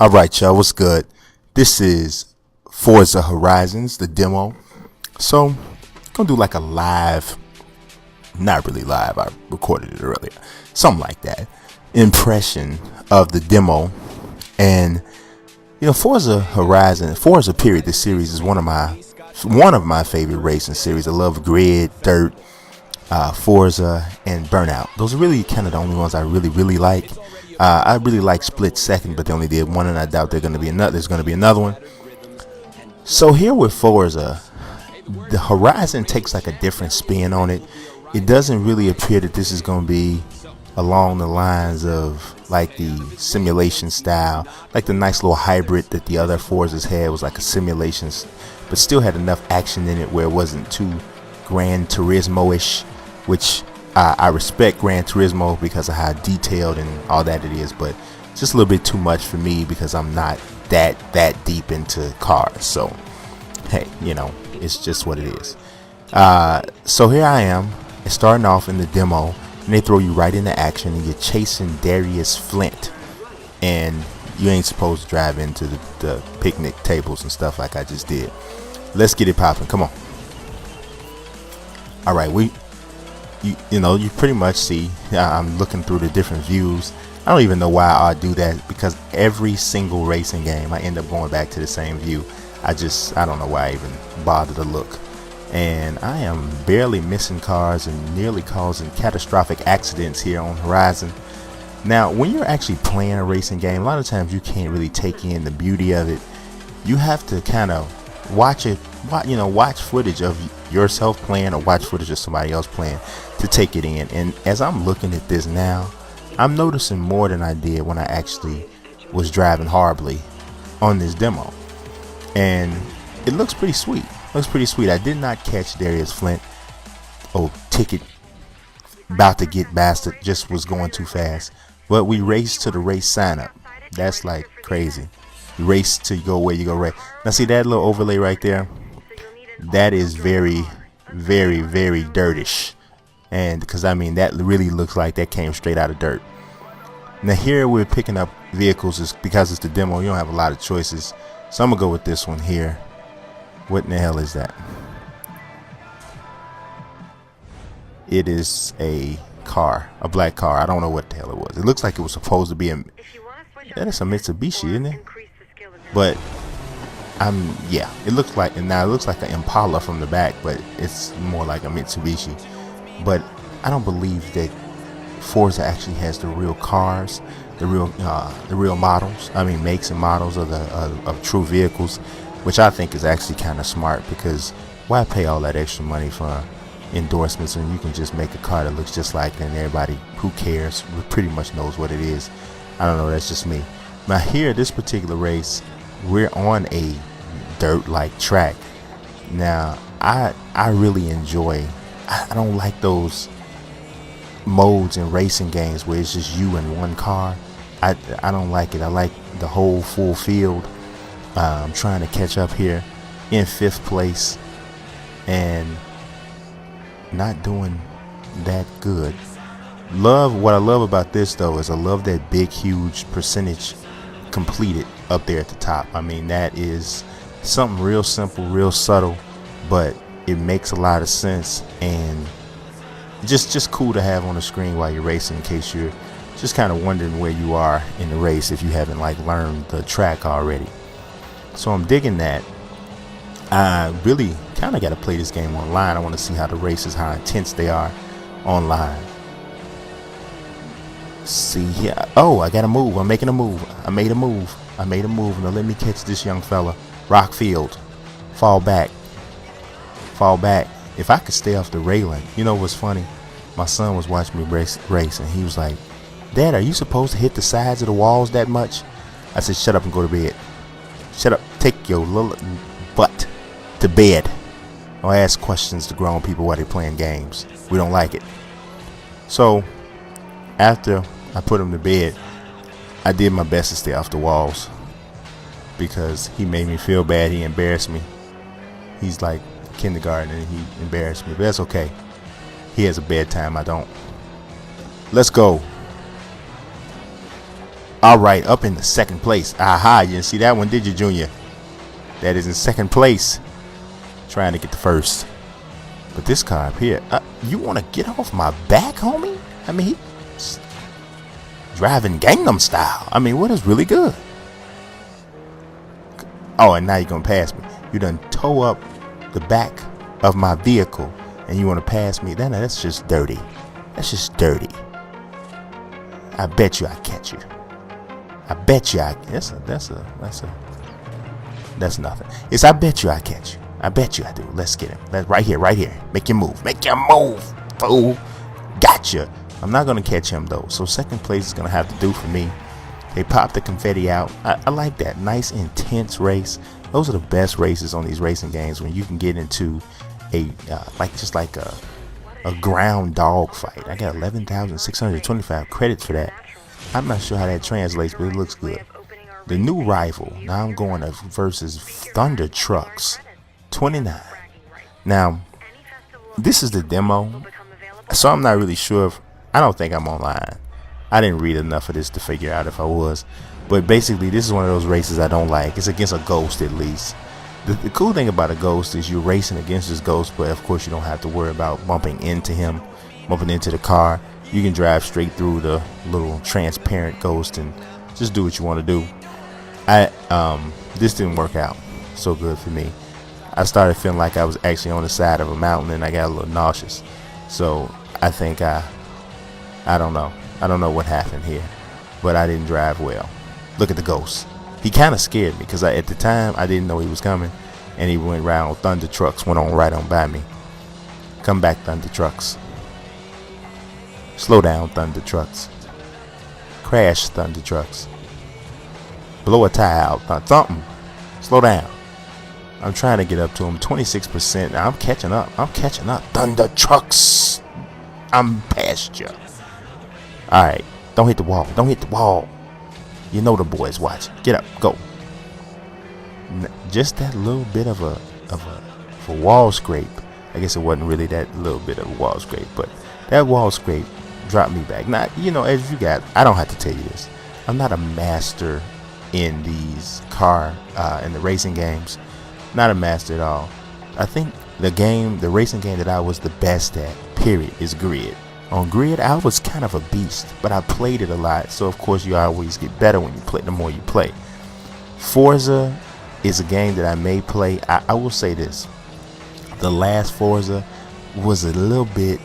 Alright, y'all, what's good? This is Forza Horizons, the demo. So, gonna do like a live, not really live, I recorded it earlier, something like that, impression of the demo. And, Forza Horizon, Forza period, this series is one of my favorite racing series. I love Grid, Dirt, Forza, and Burnout. Those are really kind of the only ones I really like. I really like Split Second, but they only did one, and I doubt there's going to be another one. So here with Forza, the Horizon takes like a different spin on it. It doesn't really appear that this is going to be along the lines of like the simulation style, like the nice little hybrid that the other Forzas had was like a simulation, but still had enough action in it where it wasn't too Gran Turismo-ish, which I respect Gran Turismo because of how detailed and all that it is, but it's just a little bit too much for me because I'm not that deep into cars. So hey, it's just what it is. So here I am, starting off in the demo, and they throw you right into action, and you're chasing Darius Flint, and you ain't supposed to drive into the picnic tables and stuff like I just did. Let's get it popping. Come on. All right, you pretty much see I'm looking through the different views. I don't even know why I do that, because every single racing game I end up going back to the same view. I don't know why I even bother to look. And I am barely missing cars and nearly causing catastrophic accidents here on Horizon. Now, when you're actually playing a racing game, a lot of times you can't really take in the beauty of it. You have to kind of watch footage of yourself playing or watch footage of somebody else playing to take it in. And as I'm looking at this now, I'm noticing more than I did when I actually was driving horribly on this demo. And it looks pretty sweet. I did not catch Darius Flint. Oh, ticket about to get bastard, just was going too fast. But we raced to the race sign up. That's like crazy. You race to go where you go right. Now see that little overlay right there? That is very dirtish. And because that really looks like that came straight out of dirt. Now here we're picking up vehicles is because it's the demo. You don't have a lot of choices. So I'm gonna go with this one here. What in the hell is that? It is a car, a black car. I don't know what the hell it was. It looks like it was supposed to be that is a Mitsubishi, isn't it? But it looks like, and now it looks like an Impala from the back, but it's more like a Mitsubishi. But I don't believe that Forza actually has the real cars, the real models. Makes and models of true vehicles, which I think is actually kind of smart, because why pay all that extra money for endorsements when you can just make a car that looks just like it, and everybody who cares pretty much knows what it is. I don't know, that's just me. Now here, this particular race, we're on a dirt-like track. Now I really enjoy, I don't like those modes in racing games where it's just you and one car. I don't like it. I like the whole full field. I'm trying to catch up here in 5th place and not doing that good. What I love about this though is I love that big huge percentage completed up there at the top. That is something real simple, real subtle, but it makes a lot of sense, and just cool to have on the screen while you're racing, in case you're just kind of wondering where you are in the race if you haven't learned the track already. So I'm digging that. I really kind of got to play this game online. I want to see how the races, how intense they are online. See here. Oh, I got to move. I'm making a move. I made a move. Now let me catch this young fella. Rockfield. Fall back. If I could stay off the railing. You know what's funny? My son was watching me race, and he was like, "Dad, are you supposed to hit the sides of the walls that much?" I said, "Shut up and go to bed. Shut up. Take your little butt to bed. Don't ask questions to grown people while they're playing games. We don't like it." So after I put him to bed, I did my best to stay off the walls, because he made me feel bad. He embarrassed me. He's like kindergarten and he embarrassed me, but that's okay. He has a bedtime, I don't. Let's go. All right, up in the second place. Aha, you didn't see that one, did you, Junior? That is in second place. Trying to get the first. But this car up here, you want to get off my back, homie? I mean, he's driving Gangnam Style. I mean, what is really good? Oh, and now you're going to pass me. You done tow up the back of my vehicle and you want to pass me. That's just dirty. That's just dirty. I bet you I catch you. I bet you that's nothing. I bet you I catch you. I bet you I do. Let's get him. Right here. Make your move, fool. Gotcha. I'm not gonna catch him though. So second place is gonna have to do for me. They popped the confetti out. I like that. Nice intense race. Those are the best races on these racing games when you can get into a ground dog fight. I got 11,625 credits for that. I'm not sure how that translates, but it looks good. The new rival. Now I'm going to versus Thunder Trucks 29. Now, this is the demo, so I'm not really sure if I don't think I'm online. I didn't read enough of this to figure out if I was. But basically, this is one of those races I don't like. It's against a ghost, at least. The cool thing about a ghost is you're racing against this ghost, but of course you don't have to worry about bumping into him, bumping into the car. You can drive straight through the little transparent ghost and just do what you want to do. This didn't work out so good for me. I started feeling like I was actually on the side of a mountain and I got a little nauseous. So I think I don't know. I don't know what happened here, but I didn't drive well. Look at the ghost. He kind of scared me because at the time I didn't know he was coming, and he went around. Thunder Trucks went on right on by me. Come back, Thunder Trucks. Slow down, Thunder Trucks. Crash, Thunder Trucks. Blow a tire out. Something. Slow down. I'm trying to get up to him. 26%. Now I'm catching up. Thunder Trucks. I'm past you. Alright. Don't hit the wall. You know the boys watching. Get up. Go. Just that little bit of a wall scrape. I guess it wasn't really that little bit of a wall scrape, but that wall scrape dropped me back. Now, as you got, I don't have to tell you this. I'm not a master in these in the racing games. Not a master at all. I think the racing game that I was the best at, period, is Grid. On Grid, I was kind of a beast, but I played it a lot, so of course you always get better when you play, the more you play. Forza is a game that I may play. I will say this. The last Forza was a little bit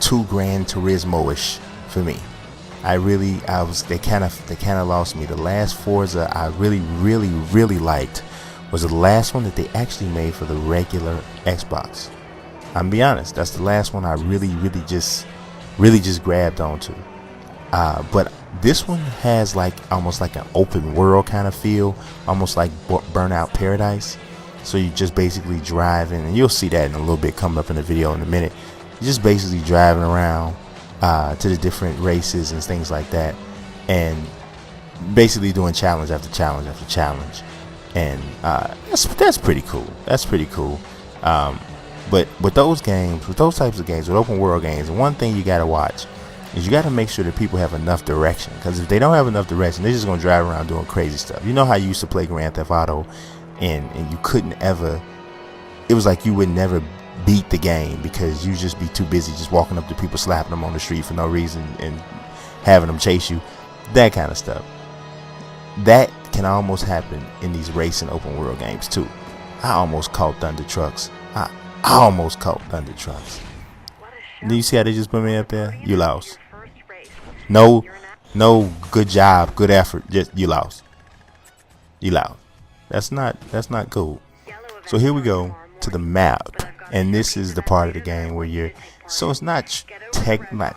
too Gran Turismo-ish for me. They kind of lost me. The last Forza I really liked was the last one that they actually made for the regular Xbox. I'm be honest, that's the last one I really just grabbed onto. But this one has almost like an open world kind of feel, almost like Burnout Paradise. So you just basically driving, and you'll see that in a little bit coming up in the video in a minute. You're just basically driving around to the different races and things like that, and basically doing challenge after challenge after challenge. And that's pretty cool. But with those types of games, with open world games, one thing you gotta watch is you gotta make sure that people have enough direction. Because if they don't have enough direction, they're just gonna drive around doing crazy stuff. You know how you used to play Grand Theft Auto, and you couldn't ever. It was like you would never beat the game because you just be too busy just walking up to people, slapping them on the street for no reason, and having them chase you. That kind of stuff. That can almost happen in these racing open world games too. I almost caught Thunder Trucks. I almost caught Thunder Trucks. Do you see how they just put me up there? You lost. No, good job, good effort. Just you lost. That's not cool. So here we go to the map, and this is the part of the game where so it's not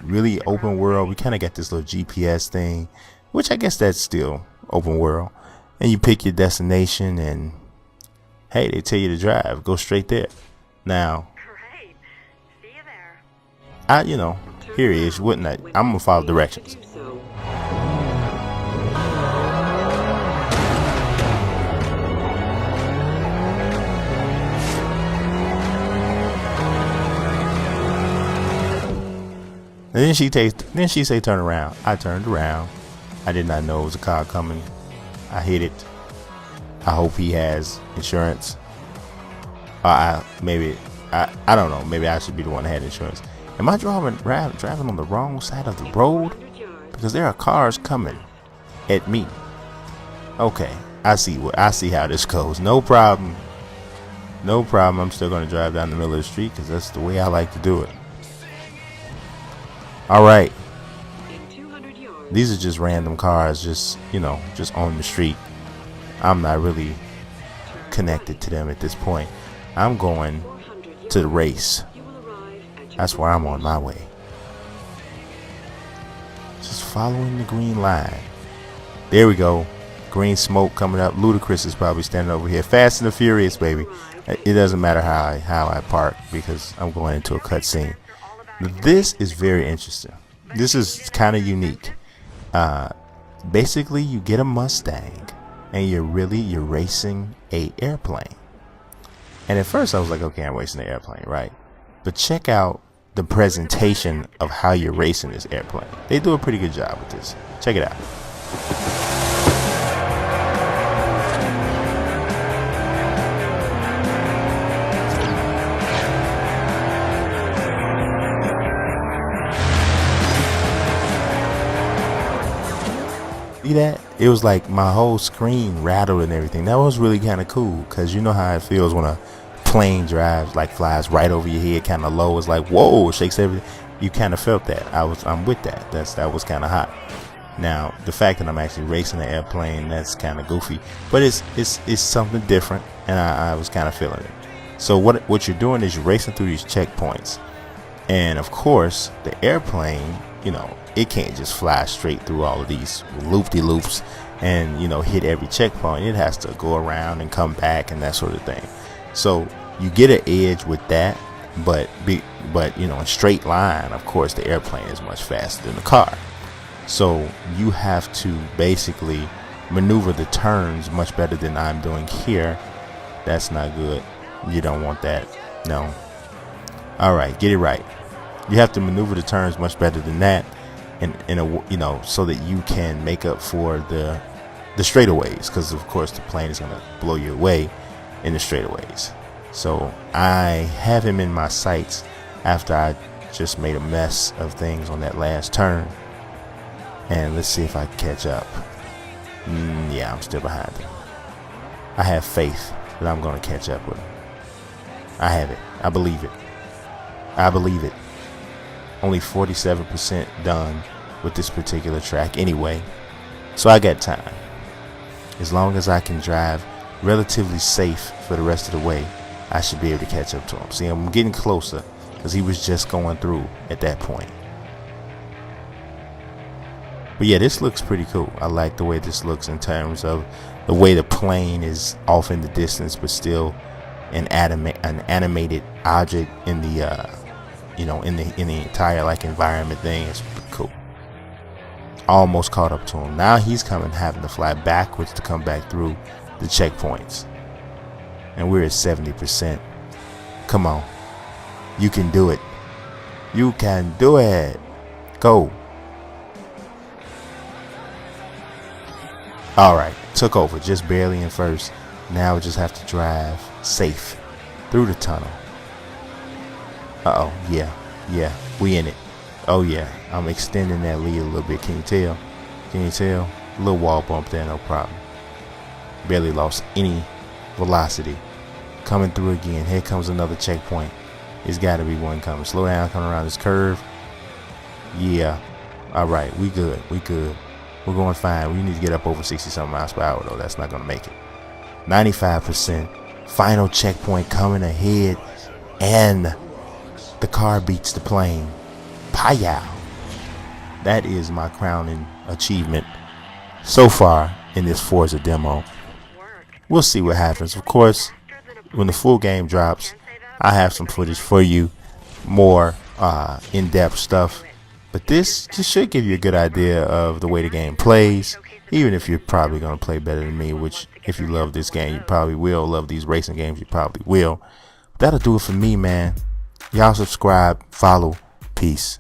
really open world. We kind of got this little GPS thing, which I guess that's still open world. And you pick your destination, and hey, they tell you to drive. Go straight there. Now, great. See you there. Here he is, wouldn't I? I'm gonna follow directions. And then she say turn around. I turned around. I did not know it was a car coming. I hit it. I hope he has insurance. I don't know. Maybe I should be the one that had insurance. Am I driving on the wrong side of the road? Because there are cars coming at me. Okay, I see how this goes. No problem. No problem. I'm still going to drive down the middle of the street because that's the way I like to do it. All right. These are just random cars, just on the street. I'm not really connected to them at this point. I'm going to the race. That's where I'm on my way. Just following the green line. There we go. Green smoke coming up. Ludacris is probably standing over here. Fast and the Furious, baby. It doesn't matter how I park because I'm going into a cutscene. This is very interesting. This is kind of unique. Basically, you get a Mustang and you're racing a airplane. And at first I was like, okay, I'm racing an airplane, right? But check out the presentation of how you're racing this airplane. They do a pretty good job with this. Check it out. See that? It was like my whole screen rattled and everything. That was really kind of cool because you know how it feels when a plane drives, like flies right over your head, kind of low. It's like, whoa, it shakes everything. You kind of felt that. I'm with that. That was kind of hot. Now the fact that I'm actually racing an airplane, that's kind of goofy, but it's something different, and I was kind of feeling it. So what you're doing is you're racing through these checkpoints, and of course the airplane, it can't just fly straight through all of these loop-de-loops and hit every checkpoint. It has to go around and come back and that sort of thing. So you get an edge with that, but in straight line, of course the airplane is much faster than the car. So you have to basically maneuver the turns much better than I'm doing here. That's not good. You don't want that. No. All right, get it right. You have to maneuver the turns much better than that, so that you can make up for the straightaways, because of course the plane is going to blow you away in the straightaways. So I have him in my sights after I just made a mess of things on that last turn, and let's see if I can catch up. Yeah, I'm still behind him. I have faith that I'm going to catch up with him. I have it. I believe it. I believe it. Only 47% done with this particular track anyway, so I got time. As long as I can drive relatively safe for the rest of the way, I should be able to catch up to him. See, I'm getting closer because he was just going through at that point. But yeah, this looks pretty cool. I like the way this looks in terms of the way the plane is off in the distance, but still an animated object in the in the entire environment thing. Is cool. Almost caught up to him. Now he's having to fly backwards to come back through the checkpoints, and we're at 70%. Come on, you can do it. You can do it. Go. All right, took over just barely in first. Now we just have to drive safe through the tunnel. Uh-oh, yeah, we in it. Oh yeah, I'm extending that lead a little bit. Can you tell? A little wall bump there, no problem. Barely lost any velocity. Coming through again. Here comes another checkpoint. There's got to be one coming. Slow down, coming around this curve. Yeah, all right, we good. We're going fine. We need to get up over 60-something miles per hour, though. That's not going to make it. 95%. Final checkpoint coming ahead, and the car beats the plane. Pow! That is my crowning achievement so far in this Forza demo. We'll see what happens. Of course, when the full game drops, I have some footage for you, more in-depth stuff. But this just should give you a good idea of the way the game plays, even if you're probably going to play better than me, which if you love this game, you probably will. Love these racing games, you probably will. That'll do it for me, man. Y'all subscribe, follow. Peace.